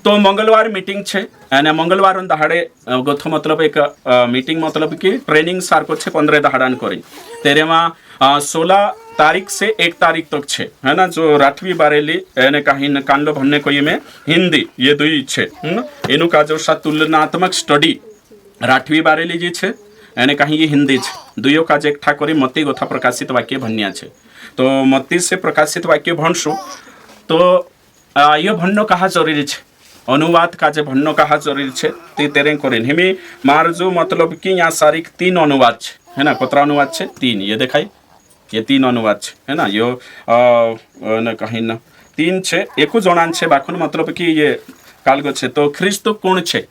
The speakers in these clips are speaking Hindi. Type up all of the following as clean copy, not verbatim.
तो मंगलवार मीटिंग छे અને મંગળવાર દહાડે ગોથો मतलब एक मीटिंग मतलब कि ट्रेनिंग सारको छे 15 दहाड़ान करी तेरे में 16 तारीख से 1 तारीख तक छे है ना जो राठवी बारेली एने कहीं कानलो भनने कोई में हिंदी ये दुई छे एनु का जो सा तुलनात्मक स्टडी राठवी बारेली जी छे एने कहीं ये हिंदी छे दुयो का जे एकठा करी मती गोथा प्रकाशित वाक्य भन्या छे तो मती से प्रकाशित वाक्य भणसु तो ये भन्नो कहा जरूरी छे अनुवाद का जे भन्नो कहा जरूरी छे ते तेरे करें हिमी मार जो मतलब कि यहाँ सारिक 3 अनुवाद छे है ना कतरा अनुवाद छे 3 ये देखाई ये 3 अनुवाद छे है ना यो न कहीं न 3 छे एको जणान छे बाखुन मतलब कि ये कालगो छे तो ख्रिस्त कोण छे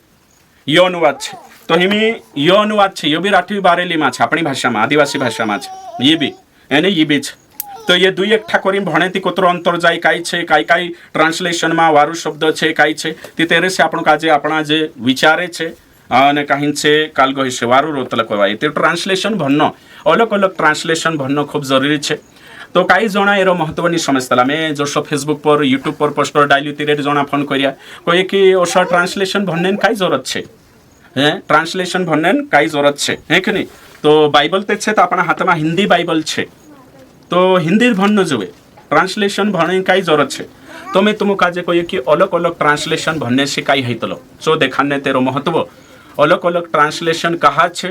यो अनुवाद छे तो हिमी यो अनुवाद छे यो भी राठवी बारेली में छे अपनी भाषा में आदिवासी भाषा में छे ये भी एने ये भी छे तो ये दुई एकठा करी भणेती कोतरो अंतर जाय काई छे काई ट्रांसलेशन में वारु शब्द छे काई छे ती तेरे से आपण काजे आपणा जे विचारे छे અને કાहीं છે કાલગો हिस्से वारु रोतल कवाय ते ट्रांसलेशन भन्न अलग अलग ट्रांसलेशन भन्न खूब जरूरी छे तो काई जणा एरो महत्वनी समजतला मैं जो फेसबुक पर यूट्यूब पर पोस्टर डाली तिरे जणा फोन करिया कोई कि ओसा ट्रांसलेशन भन्नेन काई जरूरत छे हैं ट्रांसलेशन भन्नेन काई जरूरत छे है कि नहीं तो बाइबल ते छे तो आपणा हाथमा हिंदी बाइबल छे तो हिंदी भन्न जोवे ट्रांसलेशन भणे काई जरूरत छे तो मैं तुमको काजे कोई कि अलग अलग ट्रांसलेशन भन्ने से काई हैतलो सो देखाने तेरो महत्व अलग अलग ट्रांसलेशन कहा छे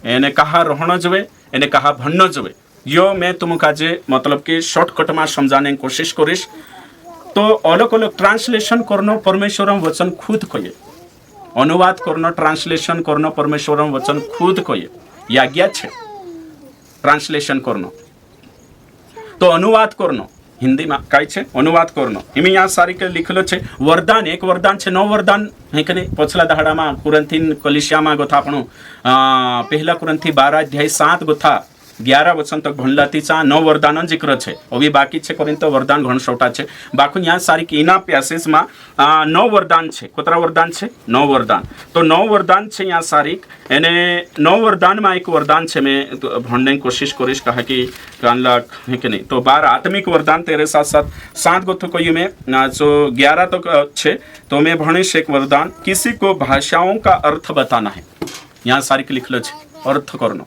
एने कहा रहना जोवे एने कहा भन्न जोवे यो मैं तुमको काजे मतलब कि शॉर्टकट में समझाने की कोशिश करिस तो अलग अलग ट्रांसलेशन करनो परमेश्वरम वचन खुद कहे अनुवाद करनो ट्रांसलेशन करनो परमेश्वरम वचन खुद कहे ये आज्ञा छे ट्रांसलेशन करनो तो अनुवाद करनो हिंदी में काय छे अनुवाद करनो इमी यहाँ सारी के लिखलो छे वरदान एक वरदान छे 9 वरदान है कि नहीं पछला दहाड़ा में कुरंथीन कलिसिया में गोथा आपणो पहला कुरंथी 12 अध्याय 7 गोथा 11 वचन तक भणला तीचा 9 वरदान जिक्र छे अभी बाकी छे करिन तो वरदान घण सोटा छे बाकी यहाँ सारी के इना पैसेज में 9 वरदान छे कोतरा वरदान छे 9 वरदान तो 9 वरदान छे यहाँ सारी एने 9 वरदान में एक वरदान छे मैं भणने की कोशिश करिस कहा कि कानला है कि नहीं तो 12 आत्मिक वरदान तेरे साथ साथ 7 गो तो कोई में जो 11 तक छे तो मैं भणीश एक वरदान किसी को भाषाओं का अर्थ बताना है यहाँ सारी के लिखलो छे अर्थ करनो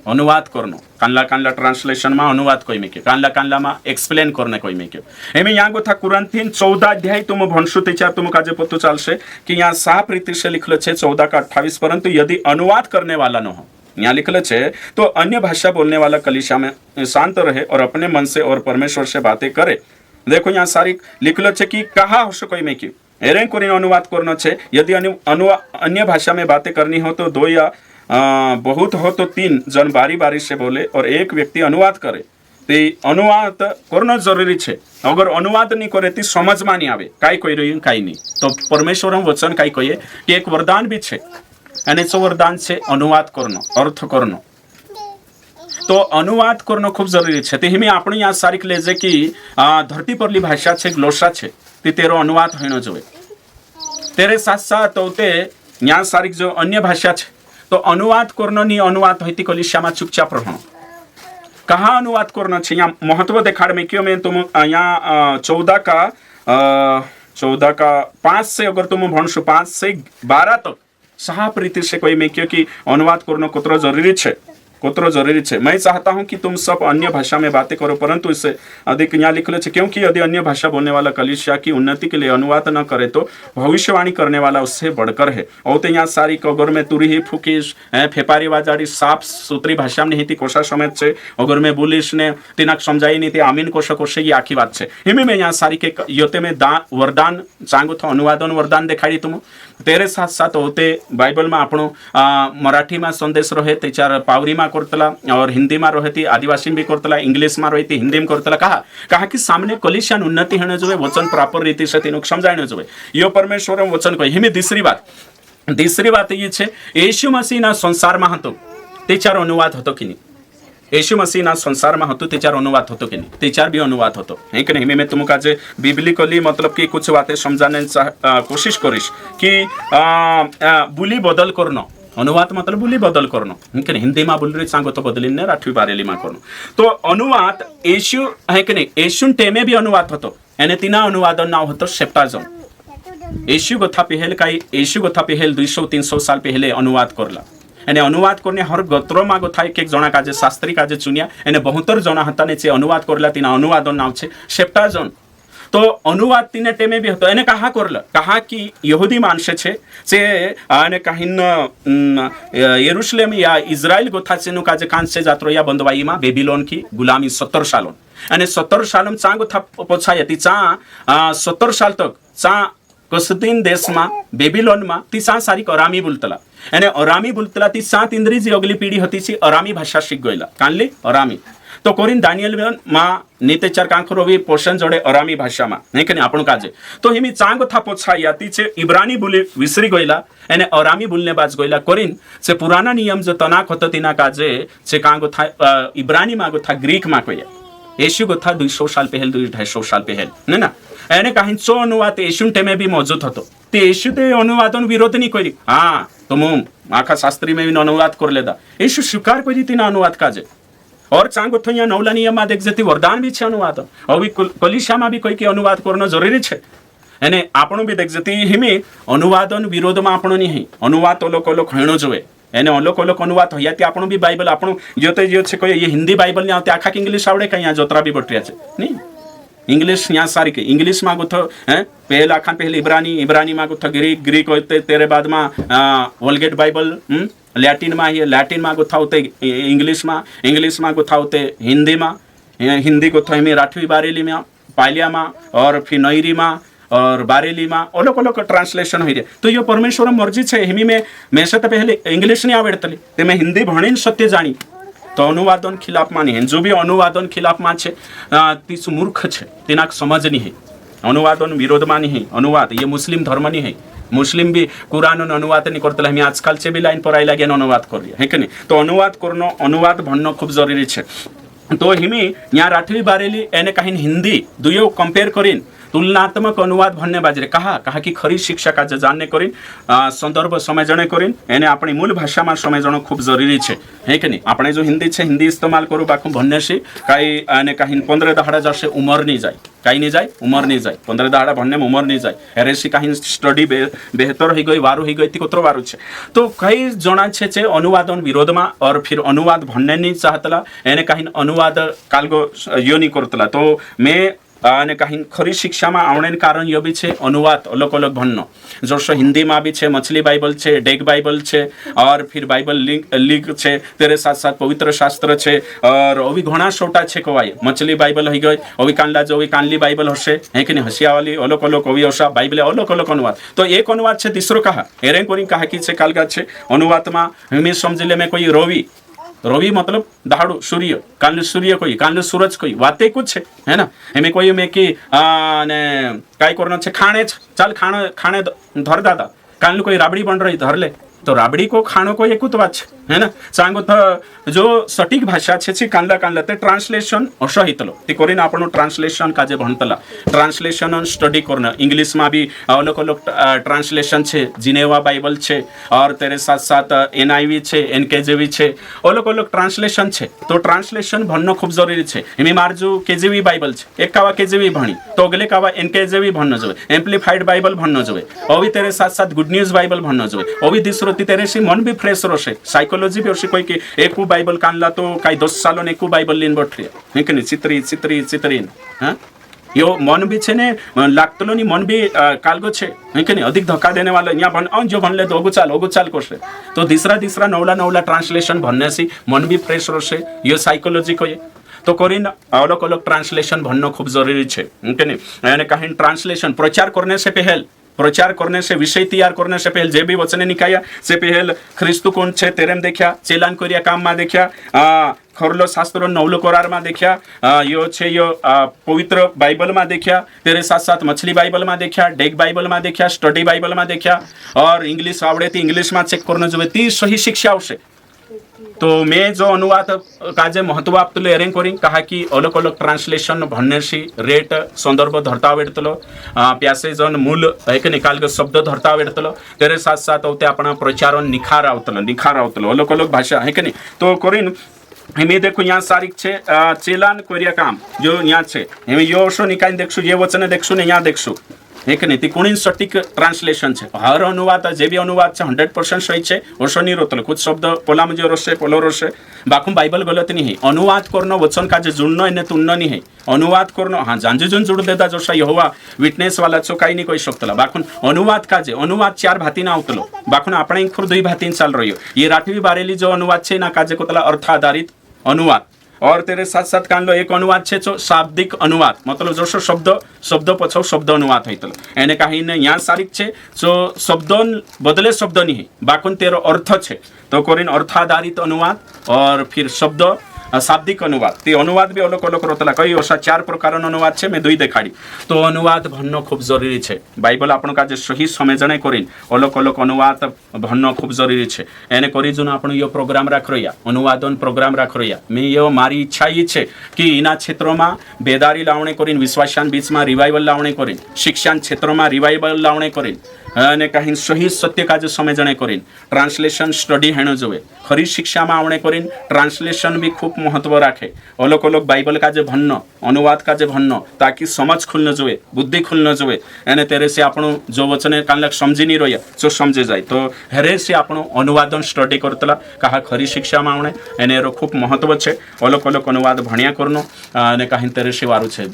अनुवाद करनो कानला कानला ट्रांसलेशन में अनुवाद कोई में के कानला कानला में एक्सप्लेन करने कोई में के एमे यहाँ को था कुरंथीन 14 अध्याय तुम भणसु तेचार तुम काजे पतो चालशे कि यहाँ साफ रीति से लिखलो छे 14 का 28 परंतु यदि अनुवाद करने वाला न हो यहाँ लिखलो छे तो अन्य भाषा बोलने वाला कलीसिया में शांत रहे और अपने मन से और परमेश्वर से बातें करे देखो यहाँ सारी लिखलो छे कि कहा हो कोई में की एरे कोरी अनुवाद करनो छे यदि अन्य भाषा में बातें करनी हो तो 2 या बहुत हो तो 3 जन बारी बारी से बोले और एक व्यक्ति अनुवाद करे ते अनुवाद करना जरूरी छे अगर अनुवाद नहीं करे ती समझ में नहीं आवे काई कोई रही काई नहीं तो परमेश्वरम वचन काई कहे कि एक वरदान भी छे अने सो वरदान छे अनुवाद करनो अर्थ करनो तो अनुवाद करनो खूब जरूरी छे ते हिमे आपणी आ सारिक लेजे कि धरती परली भाषा छे ग्लोसा छे ते तेरो अनुवाद होनो जोवे तेरे साथ साथ तोते न्या सारिक जो अन्य भाषा छे तो अनुवाद करनो नी अनुवाद होती कलिसिया में चुपचाप रहनो कहाँ अनुवाद करनो छे यहाँ महत्व देखाड़ में क्यों मैं तुम यहाँ 14 का 5 से अगर तुम भणसु 5 से 12 तक साफ रीति से कोई में क्यों कि अनुवाद करनो कोतरो जरूरी छे मैं चाहता हूं कि तुम सब अन्य भाषा में बातें करो परंतु इससे अधिक यहाँ लिख लो क्योंकि यदि अन्य भाषा बोलने वाला कलीसिया की उन्नति के लिए अनुवाद न करे तो भविष्यवाणी करने वाला उससे बढ़कर है और तो यहाँ सारी अगर मैं तुरी ही फूकीश फेपारी वाजाड़ी साफ सुथरी भाषा में नहीं थी कोशा समेत छे अगर मैं बोलीश ने तिनाक समझाई नहीं थी आमीन कोशा कोशे ये आखी बात छे हिमे में यहाँ सारी के योते में वरदान चांगो तो अनुवादन वरदान देखाड़ी तुम तेरे साथ साथ होते बाइबल में आपणो मराठी में संदेश रहे तेचार पावरी में करतला और हिंदी में रहती आदिवासी भी करतला इंग्लिश में रहती हिंदी में करतला कहा कि सामने कलिसियान उन्नति होने जो वचन प्रॉपर रीति से तीनों समझाने जो यो परमेश्वर वचन कहे हिमे तीसरी बात ये छे यीशु मसीह ना संसार में हतो तेचार अनुवाद हतो कि नहीं यीशु मसीह ना संसार में हतो तेचार अनुवाद हतो कि नहीं तेचार भी अनुवाद हतो है कि नहीं मैं तुमका जे बिब्लिकली मतलब कि कुछ बातें समझाने कोशिश करिस कि बुली बदल करनो अनुवाद मतलब बुली बदल करनो है हिंदी में बोल रही सांगो तो बदली ने राठवी बारेली में करनो तो अनुवाद यीशु है कि नहीं यीशु टेमे भी अनुवाद हतो एने तीना अनुवाद नाव हतो सेप्टाजम येशू गोथा पहल काही येशू गोथा पहल 200-300 साल पहले अनुवाद करला एने अनुवाद करने हर गोत्रोमा गोथा एक एक जना काजे शास्त्री काजे चुनिया एने 72 जना हताने चे अनुवाद करला तीना अनुवादन नाव छे सेप्टाजोन तो अनुवाद तीने टेमे भी होतो एने कहा करला कहा की यहूदी माणसे छे जे आने काहीन यरूशलेम या इस्राएल गोथा चेनु काजे कांसे जात्रो या बंदवाईमा बेबीलोन की गुलामी 70 सालोन અને 17 સાલમ ચા ગોથા પોછાય તી ચા 17 સાલ તક ચા કસદીન દેશમાં બેબીલોનમાં તી ચા સારી અરામી બોલતલા અને અરામી બોલતલા તી સાત ઇન્દ્રી જે અગલી પીઢી હતી છે અરામી ભાષા શીખ ગયેલા કાનલી અરામી તો કોરિન દાનિયેલ માં નેતેચાર કાંખરો વી પોષણ જોડે અરામી ભાષામાં નહીં કે આપણું કાજે તો હિમી ચા ગોથા પોછાય તી છે ઇબ્રાની બોલી વિસરી ગયેલા એને અરામી બોલને બાજ ગયેલા કોરિન છે પુરાના નિયમ જો તનાક હતો તીના કાજે છે કાં ગોથા ઇબ્રાની માં ગોથા ગ્રીક માં કોયા येशू गोथा 200 साल पहल 250 साल पहल ने ना एने काहींचो अनुवाद येशून टेमे भी मौजूद होतो ते येशू ते अनुवादन विरोध नहीं करी हाँ तो मु आखा शास्त्री में भी अनुवाद कर लेदा येशू स्वीकार करी तीना अनुवाद काजे और चांगो तो यहाँ नवला नियम देख जती वरदान भी छे अनुवाद अभी कलिशा में भी कोई के अनुवाद करनो जरूरी छे एने આપણું भी देख जती हिमे अनुवादन विरोध में આપણો नहीं अनुवाद ओलोक ओलोक हेणो जोए એને ઓલોક ઓલોક अनुवाद હોય ત્યાં આપણું બી બાઇબલ આપણું જોતે જો છે કોઈ એ હિન્દી બાઇબલ ને આવતે આખા ઇંગ્લિશ આવડે કઈ આ જોતરા બી બટરિયા છે નહીં इंग्लिश यहाँ सारी के इंग्लिश में गुथो हैं पहला खान पहले इब्रानी में गुथो ग्रीक होते तेरे बाद में वोल्गेट बाइबल लैटिन में ही लैटिन में गुथा होते इंग्लिश में गुथा होते हिंदी में हिंदी गुथो हमें राठवी बारेली में पालिया में और फिर नईरी में और बारेली में ओलोक ओलोक ट्रांसलेशन हुई तो ये परमेश्वर मर्जी है हिमी में से तो पहले इंग्लिश नहीं आवड़तली ते मैं हिंदी भणी सत्य जानी तो अनुवादन खिलाफ में नहीं जो भी अनुवादन खिलाफ में छे तीस मूर्ख छे तेना समझ नहीं है अनुवादन विरोध में नहीं अनुवाद ये मुस्लिम धर्म नहीं है मुस्लिम भी कुरान अनुवाद नहीं करते हमें आजकल से भी लाइन पर आई लगे अनुवाद कर रही है कि नहीं तो अनुवाद करनो अनुवाद भणनो खूब जरूरी है तो हिमी यहाँ राठवी बारेली एने कहीं हिंदी दुयो कंपेयर करीन तुलनात्मक अनुवाद भन्ने बाजरे कहा कि खरी शिक्षा का जानने करीन संदर्भ समझने करीन एने अपनी मूल भाषा में समझनो खूब जरूरी है कि नहीं अपने जो हिंदी है हिंदी इस्तेमाल करूँ बाकू भन्ने से कई एने कहीं 15 दहाड़ा जैसे उमर नहीं जाए कहीं नहीं जाए उमर नहीं जाए 15 दहाड़ा भन्ने में उमर नहीं जाए हेरेसी कहीं स्टडी बेहतर हो गई वारू हो गई थी कोतरो वारू है तो कई जना छे अनुवादन विरोध में और फिर अनुवाद भन्ने नहीं चाहतला एने कहीं अनुवाद कालगो यो नहीं करतला तो मैं અને કहीं खरी शिक्षा में आवने कारण यो भी छे अनुवाद अलग अलग भन्नो जोशो हिंदी में भी छे मछली बाइबल छे डेग बाइबल छे और फिर बाइबल लीग छे तेरे साथ साथ पवित्र शास्त्र छे और अभी घना छोटा छे कवाय मछली बाइबल हो गई अभी कानला जो कानली बाइबल हसे है कि नहीं हसिया वाली अलग अलग अभी हसा बाइबल अलग अलग अनुवाद तो एक अनुवाद छे तीसरो कहा एरे कोनी कहा कि छे कालगा छे अनुवाद में हमें समझले में कोई रवि मतलब दहाड़ू सूर्य काल सूर्य कोई काल सूरज कोई वाते कुछ है ना हमें कोई में कि ने काय करना छे खाने चल खाने धर दादा काल कोई राबड़ी बन रही धर ले तो राबड़ी को खानो को एक बात है ना सांगो तो जो सटीक भाषा छे कानला ते ट्रांसलेशन असो हितलो ते करीन आपण ट्रांसलेशन काजे भणतला ट्रांसलेशन स्टडी करना इंग्लिश में भी अलग अलग ट्रांसलेशन छे जिनेवा बाइबल छे और तेरे साथ साथ NIV छे NKJV छे अलग अलग ट्रांसलेशन छे तो ट्रांसलेशन भणनो खूब जरूरी छे एमी मारजू KJV बाइबल छे एक कावा KJV भणी तो अगले कावा NKJV भणनो जोए एम्प्लीफाइड बाइबल भणनो जोए अभी तेरे साथ साथ गुड न्यूज बाइबल भणनो जोए अभी दिसरो तेरे से मन भी फ्रेश रोसे साइकोलॉजी भी कोई के एकू बाइबल कानला तो कई 10 सालों ने एकू बाइबल लीन बैठ रही है चित्री हाँ यो मन भी छे ने लागतलो नी मन भी कालगो छे है कि नहीं अधिक धक्का देने वाला यहाँ भन जो भनले तो ओगु चाल करसे तो तीसरा नवला ट्रांसलेशन भनने से मन भी फ्रेश रोसे यो साइकोलॉजी को ये तो करीन अलग अलग ट्रांसलेशन भननो खूब जरूरी है है कि नहीं यानी कहीं ट्रांसलेशन प्रचार करने से विषय तैयार करने से पहले जे भी वचने निकाया से पहले ख्रिस्तु कौन छे तेरेम देखा चेलान कोरिया काम में देखा खरलो शास्त्र नवलो करार में देखा यो छे यो पवित्र बाइबल में देखा तेरे साथ साथ मछली बाइबल में देखा डेग बाइबल में देखा स्टडी बाइबल में देखा और इंग्लिश आवड़े थी इंग्लिश में चेक करने जो ती सही शिक्षा आवशे तो मैं जो अनुवाद काजे महत्व आपतलो एरें करी कहा कि अलग अलग ट्रांसलेशन भनने से रेट संदर्भ धरता वेडतलो प्यासेजन मूल एक निकाल के शब्द धरता वेडतलो तेरे साथ साथ होते अपना प्रचारन निखार आवतलो अलग अलग भाषा है कि नहीं तो करीन हमें देखो यहाँ सारिक छे चेलान कोरिया काम जो यहाँ छे हमें यो शो निकाल देखशु ये वचन देखशु ने यहाँ देखशु एक नहीं ती कोणी सटीक ट्रान्सलेशन छे हर अनुवाद जे भी अनुवाद छे 100% सही छे ओशो नहीं रोतलो कुछ शब्द पोला म्हणजे रोशे पोलो रोशे बाकून बाइबल गलत नहीं है अनुवाद करनो वचन का जे जुड़नो इने तुन्नो नहीं है अनुवाद करनो हाँ जांजे जुन जुड़ देता जोशा यहोवा विटनेस वाला चो काही नहीं कोई शकतला बाकून अनुवाद का जे अनुवाद 4 भाती ना आवतलो बाकून आपण खुर 2 भाती चाल रहियो ये राठवी बारेली जो अनुवाद छे ना काजे कोतला अर्थ आधारित अनुवाद और तेरे साथ साथ कांडलो एक अनुवाद छे जो शाब्दिक अनुवाद मतलब जो शब्द पछो शब्द अनुवाद होइतलो एने काही ने यहाँ सारिक छे जो शब्दों बदले शब्द नहीं बाकुन तेरो अर्थ छे तो कोरिन अर्थ आधारित अनुवाद और फिर शब्द शाब्दिक अनुवाद ते अनुवाद भी अलग अलग रोतला कई अशा 4 प्रकार अनुवाद छे मैं 2 देखाड़ी तो अनुवाद भननो खूब जरूरी छे बाइबल आपण का जे सही समझणे करिन अलग अलग अनुवाद भननो खूब जरूरी छे एने करी जुन आपण यो प्रोग्राम राख रहिया अनुवादन प्रोग्राम राख रहिया मैं यो मारी इच्छा ई छे कि इना क्षेत्रों बेदारी लावणे करिन विश्वासान बीच में रिवाइवल लावणे करिन शिक्षण क्षेत्रों में रिवाइवल लावणे करिन અને કાંઈ સહી સત્ય કાજે સમજણે કરીને ટ્રાન્સલેશન સ્ટડી હેણો જોવે ખરી શિક્ષામાં આવણે કરીને ટ્રાન્સલેશન બી ખૂબ મહત્વ રાખે અલગ અલગ બાઇબલ કાજે ભણનો अनुवाद काजे भणनो ताकि समझ खुलने जोए बुद्धि खुलने जोए एने तेरे से આપણું जो वचने कानलक समझी नहीं रहिया जो समझे जाए तो हेरे से આપણું अनुवादन स्टडी करतला कहा खरी शिक्षा में आवणे एने एरो खूब महत्व छे अलग अलग अनुवाद भण्या करनो અને કાંઈ तेरे से वारू छे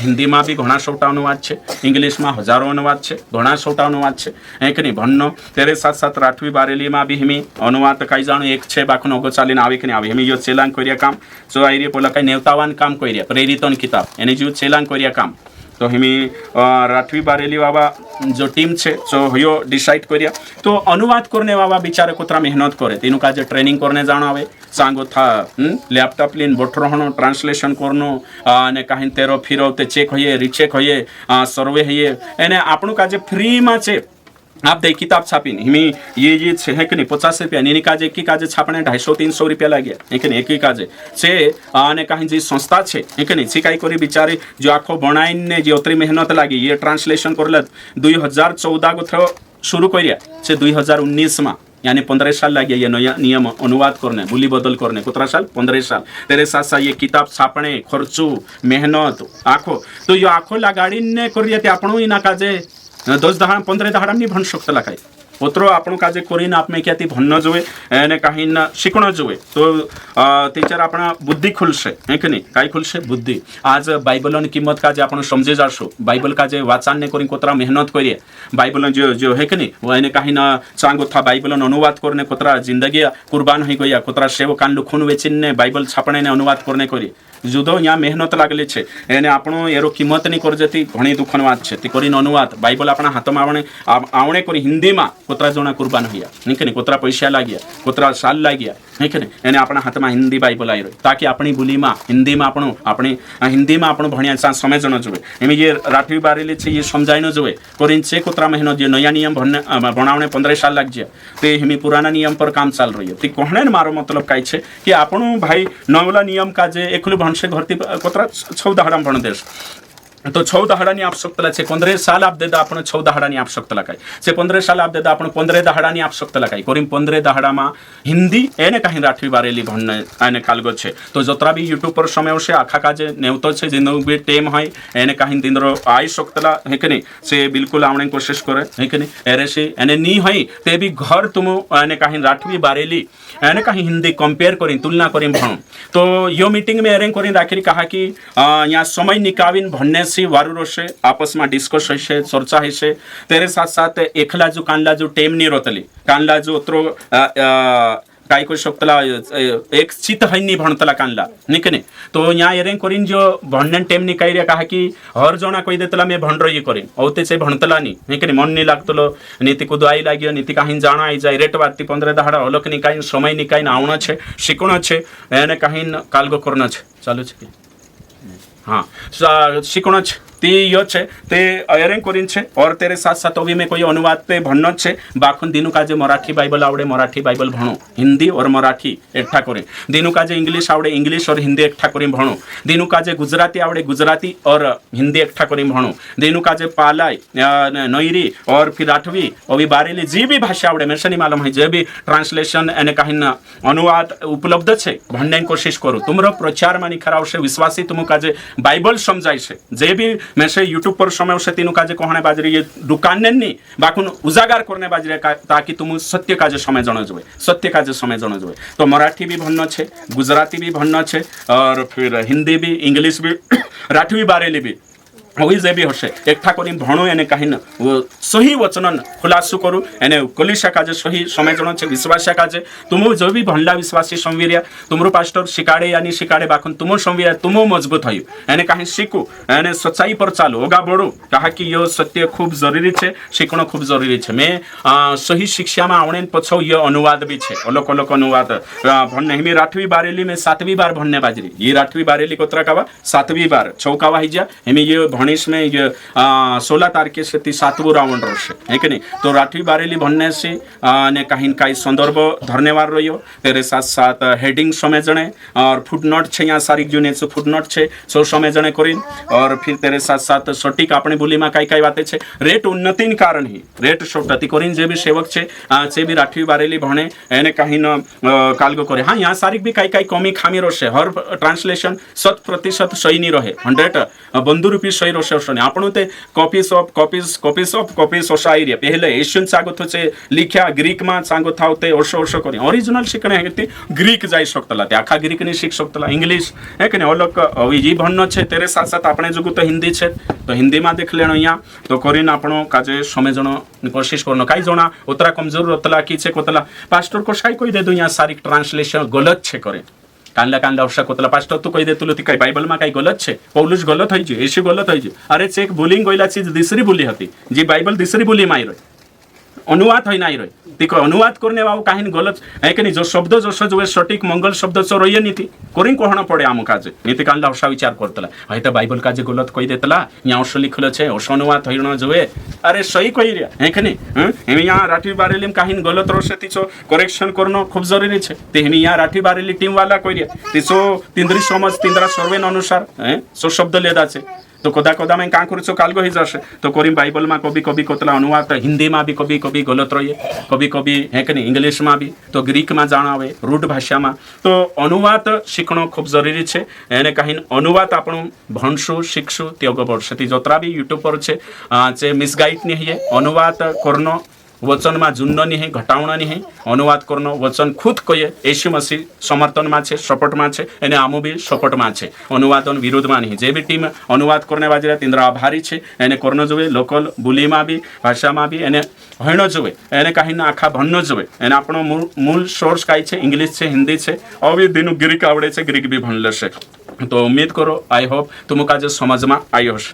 हिंदी में भी घणा सोटा अनुवाद छे इंग्लिश में हजारों अनुवाद छे घणा सोटा अनुवाद छे एक नहीं भणनो तेरे साथ साथ राठवी बारेली में भी हिमी अनुवाद काई जाणो एक छे बाकनो ओगो चालीने आवे कि नहीं आवे हिमी यो चेलांग करिया काम जो आईरे पोला काई नेवतावान काम करिया प्रेरितों किताब एने जो चेलांग करिया काम तो हिमी राठवी बारेली बाबा जो टीम छे जो यो डिसाइड करिया तो अनुवाद करने बाबा बिचारे कोतरा मेहनत करे तेनु काजे ट्रेनिंग करने जानो आवे सांगो था लैपटॉप लीन बोठरोहनो ट्रांसलेशन करनो ने काहीन तेरो फिरो ते चेक होये रिचेक होये सर्वे होये एने आपणु काजे फ्री में छे आप दे किताब छापी हिमी ये छे है कि नहीं 50 रुपया नी काजे एक काजे छापने 250-300 रुपया लगे है कि नहीं एक काजे छे आने कहीं जी संस्था छे है कि नहीं सिकाई करी बिचारे जो आखो बनाईने जे ओतरी मेहनत लागी ये ट्रांसलेशन करले 2014 को थो शुरू करिया छे 2019 में यानी 15 साल लगे ये नया नियम अनुवाद करने बोली बदल करने 15 साल तेरे साथ साथ ये किताब छापने खर्चो मेहनत आखो तो ये आखो लगाड़ी ने करिया ते आपणो इना काजे 10-15 दहाड़ा नहीं भण शकतला काय ओतरो आपणो काजे करीन आप में क्याती भन्न जोए एने काही न शिकणो जोए तो तेचर आपणा बुद्धि खुलशे है कि नहीं काय खुलशे बुद्धि आज बाइबलनी किंमत काजे आपण समजे जाशो बाइबल काजे वाचन ने करीन कोतरा मेहनत करिए बाइबल जो जो है कि नहीं वो एने काही न चांगो था बाइबलन अनुवाद करने कोतरा जिंदगी कुर्बान हो गया कोतरा सेवकान खून वेचिने बाइबल छापणे ने अनुवाद करने करी जुदो यहाँ मेहनत लागली छे एने आपणो एरो किंमत नहीं कर जती घणी दुखन बात छे ती करीन अनुवाद बाइबल आपणा हाथ में आवणे करी हिंदी में कोतरा जोना कुर्बान होया नहीं कि नहीं कोतरा पैसा लाग्या कोतरा साल लाग्या नहीं कि नहीं एने आपणा हाथ में हिंदी बाइबल आई रही ताकि अपनी बोली में हिंदी में आपणो अपनी हिंदी में आपणो भणिया समझनो जोए एम ये राठवी बारेली छे ये समझाइनो जोए करीन छे कोतरा मेहनत जे नया नियम बनावणे 15 साल लाग जे ते हिमी पुराना नियम पर काम चाल रही है ती कहणे मारो मतलब काई छे कि आपणो भाई नवला नियम का जे एकलु भणसे घरती कोतरा 14 दहाड़ा भण देश तो 14 दहाडानी आवश्यकता छे 15 साल आप देदा आपण 14 दहाडानी आवश्यकता काय छे 15 साल आप देदा आपण 15 दहाडानी आवश्यकता काय करीम 15 दहाडामा हिंदी एने काही राठवी बारेली भणने आने कालगो छे तो जतरा भी यूट्यूब पर समय होशे आखा काजे नेवतो छे जिनो बी टेम होय एने काही दिनरो आई शकतला हे कि नहीं से बिल्कुल आवणे कोशिश करे हे कि नहीं एरे से एने नी होय ते भी घर तुम एने काही राठवी बारेली एने काही हिंदी कंपेयर करी तुलना करी भण तो यो मीटिंग में एरेंग करी राखी कहा कि यहाँ समय निकाविन भणने वारू रोशे आपस में डिस्कस होशे चर्चा होशे तेरे साथ साथ एकला जो कानला जो टेम नहीं रोतली कानला जो उतरो काय को शकतला एक चित हन्नी भणतला कानला नहीं कि नहीं तो यहाँ एरेंग करीन जो भणने टेम नहीं कही कहा कि हर जना कोई देतला मैं भण रही करीन औते से भणतला नहीं कि नहीं मन नहीं लागतलो नीति को दुआई लागियो नीति काही जाना आई जाए रेट बाती 15 दहाड़ा अलग नहीं काही समय नहीं काही आवणो छे शिकणो छे एने काही कालगो करनो छे चालू छे हाँ शिकणो छे ती यो छे ते अयरिंग करीन छे और तेरे साथ साथ अभी में कोई अनुवाद पे भणनो छे बाखुन दिनु काजे मराठी बाइबल आवड़े मराठी बाइबल भणो हिंदी और मराठी एकठा करे दिनु काजे इंग्लिश आवड़े इंग्लिश और हिंदी एकठा करी भणो दिनु काजे गुजराती आवड़े गुजराती और हिंदी एकठा करी भणो दिनु काजे पालाई नईरी और फिर राठवी अभी बारेली जी भी भाषा आवड़े मेरे से नहीं मालूम है जे भी ट्रांसलेशन एने काही अनुवाद उपलब्ध छे भणने कोशिश करू तुमरो प्रचार मानी खरावशे विश्वासी तुम काजे बाइबल समझाय छे जे भी मैं से यूट्यूब पर समय से तीनों काजे कहणे बाजरी ये दुकान नहीं बाकुन उजागार करने बाजरे ताकि तुम सत्य काजे समय जन जवे सत्य काजे समय जन जवे तो मराठी भी भन्न छे गुजराती भी भन्न छे और फिर हिंदी भी इंग्लिश भी राठवी बारेली भी वही जे भी हसे एकठा करी भणो एने काहिन वो सही वचनन खुलासु करू एने कलिशा काजे सही समय जन छे विश्वास काजे तुम जो भी भंडा विश्वासी संवीर्या तुमरो पास्टर शिकाडे यानी शिकाडे बाखन तुम संवीर्या तुम मजबूत हयु एने काहि शिकू एने सच्चाई पर चालू ओगा बड़ो कहा कि यो सत्य खूब जरूरी छे शिकणो खूब जरूरी छे मैं सही शिक्षा में आवणे पछो ये अनुवाद भी छे अलग अलग अनुवाद भन्ने हिमी राठवी बारेली में 7वीं बार भन्ने बाजरी ये राठवी बारेली कोतरा कावा 7वीं बार चौकावा हिजा हिमी ये गणेश में ये 16 तारीख से 7वो रावण रोष है कि नहीं तो राठवी बारेली भन्ने से ने कहीं का संदर्भ धन्यवाद रहियो तेरे साथ साथ हेडिंग समय जने और फुटनोट छे यहाँ सारी जो ने सो फुटनोट छे सो समय जने करिन और फिर तेरे साथ साथ सटीक अपने बोली में काई बातें छे रेट उन्नति कारण ही रेट सटती करिन जे भी सेवक छे से भी राठवी बारेली भने एने कहीं न कालगो करे हाँ यहाँ सारी भी काई कमी खामी रोशे हर ट्रांसलेशन 100% सही नहीं रहे 100 बंधुरूपी सही रोशे आपण ते कॉपीज ओशाइरिया पहले एशियन चागो थे लिख्या ग्रीक में चांगो था ओशो करी ओरिजिनल शिकणे हेती ग्रीक जाई सकतला ते आखा ग्रीक नहीं शिक सकतला इंग्लिश है कि अलग जी भन्न छे तेरे साथ साथ आपने जो तो हिंदी छे तो हिंदी में देख लेनो यहाँ तो करीन आपण काजे समझनो कोशिश करनो काई जना उतरा कमजोर रतला की छे कोतला पास्टर को शाई कोई दे दो यहाँ सारी ट्रांसलेशन गलत छे करे कांदा अवश्य कोतला पास्टर तू कही दे तुलो ती काही बाइबल में काही गलत छे पौलुस गलत है येशू गलत है अरे चेक बोलिंग गईला चीज दूसरी बोली हती जी बाइबल दूसरी बोली माई रही अनुवाद है नहीं रही तीको अनुवाद करने वाला कहीं गलत है कि नहीं जो शब्द जो सटीक मंगल शब्द चो रही नीति कोरिंग कहना पड़े आम काजे नीति कांदा हर्षा विचार करतला है तो बाइबल काजे गलत कही देतला यहाँ अश लिखल छे अश अनुवाद होना जोए अरे सही कही रिया है कि नहीं यहाँ राठवी बारेली कहीं गलत रोसे तीचो करेक्शन करनो खूब जरूरी छे ते हिमी यहाँ राठवी बारेली टीम वाला कही रिया तीचो तिंद्री समझ तिंद्रा सर्वेन अनुसार सो शब्द लेदा छे तो कदा मैं क्या करूँ कालगो ही जासे तो करीम बाइबल में कभी कोतला अनुवाद हिंदी में भी कभी गलत रही कभी है कि नहीं इंग्लिश में भी तो ग्रीक में जाना आवे रूट भाषा में तो अनुवाद शिखणो खूब जरूरी है एने कहीं अनुवाद आपण भणसु शिखसु त्याग पड़से जतरा भी यूट्यूब पर छे मिसगाइड नहीं है अनुवाद करनो वचन में जुन्न नहीं है घटावना नहीं है अनुवाद करनो वचन खुद कहे यीशु मसीह समर्थन में छे सपोर्ट में छे एने आमो भी सपोर्ट में छे अनुवादन विरोध में नहीं जे भी टीम अनुवाद करने बाजरा तिंद्रा आभारी छे एने करनो जोवे लोकल बोली में भी भाषा में भी एने हईनो जोवे एने कहीं ना आखा भन्न जोवे एने आपनो मूल सोर्स काई छे इंग्लिश छे हिंदी छे अभी दिनु ग्रीक आवड़े छे ग्रीक भी भनले छे तो उम्मीद करो आई होप तुम का जो समझ में आई हश।